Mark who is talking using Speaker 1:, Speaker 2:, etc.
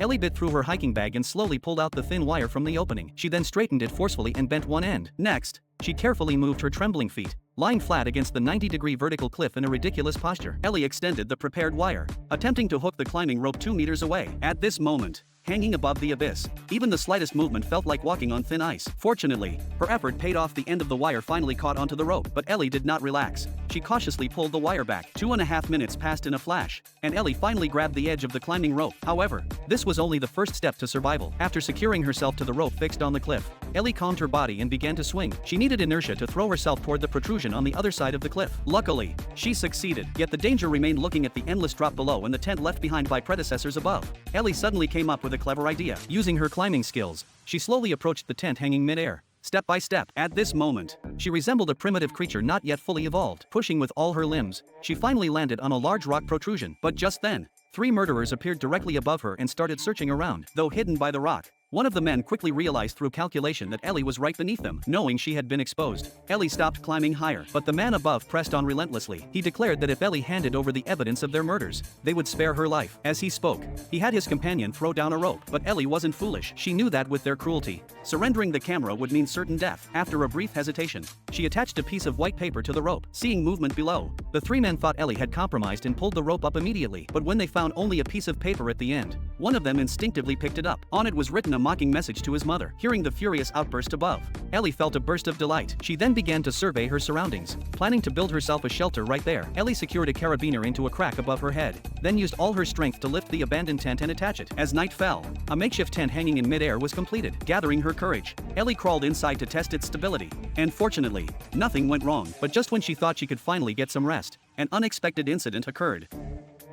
Speaker 1: Ellie bit through her hiking bag and slowly pulled out the thin wire from the opening. She then straightened it forcefully and bent one end. Next, she carefully moved her trembling feet, lying flat against the 90-degree vertical cliff in a ridiculous posture. Ellie extended the prepared wire, attempting to hook the climbing rope 2 meters away. At this moment, hanging above the abyss, even the slightest movement felt like walking on thin ice. Fortunately, her effort paid off. The end of the wire finally caught onto the rope, but Ellie did not relax. She cautiously pulled the wire back. 2.5 minutes passed in a flash, and Ellie finally grabbed the edge of the climbing rope. However, this was only the first step to survival. After securing herself to the rope fixed on the cliff, Ellie calmed her body and began to swing. She needed inertia to throw herself toward the protrusion on the other side of the cliff. Luckily, she succeeded, yet the danger remained looking at the endless drop below and the tent left behind by predecessors above. Ellie suddenly came up with a clever idea. Using her climbing skills, she slowly approached the tent hanging mid-air, step by step. At this moment, she resembled a primitive creature not yet fully evolved. Pushing with all her limbs, she finally landed on a large rock protrusion. But just then, 3 murderers appeared directly above her and started searching around. Though hidden by the rock, one of the men quickly realized through calculation that Ellie was right beneath them. Knowing she had been exposed, Ellie stopped climbing higher, but the man above pressed on relentlessly. He declared that if Ellie handed over the evidence of their murders, they would spare her life. As he spoke, he had his companion throw down a rope, but Ellie wasn't foolish. She knew that with their cruelty, surrendering the camera would mean certain death. After a brief hesitation, she attached a piece of white paper to the rope. Seeing movement below, the 3 men thought Ellie had compromised and pulled the rope up immediately, but when they found only a piece of paper at the end, one of them instinctively picked it up. On it was written a mocking message to his mother. Hearing the furious outburst above, Ellie felt a burst of delight. She then began to survey her surroundings, planning to build herself a shelter right there. Ellie secured a carabiner into a crack above her head, then used all her strength to lift the abandoned tent and attach it. As night fell, a makeshift tent hanging in midair was completed. Gathering her courage, Ellie crawled inside to test its stability, and fortunately, nothing went wrong. But just when she thought she could finally get some rest, an unexpected incident occurred.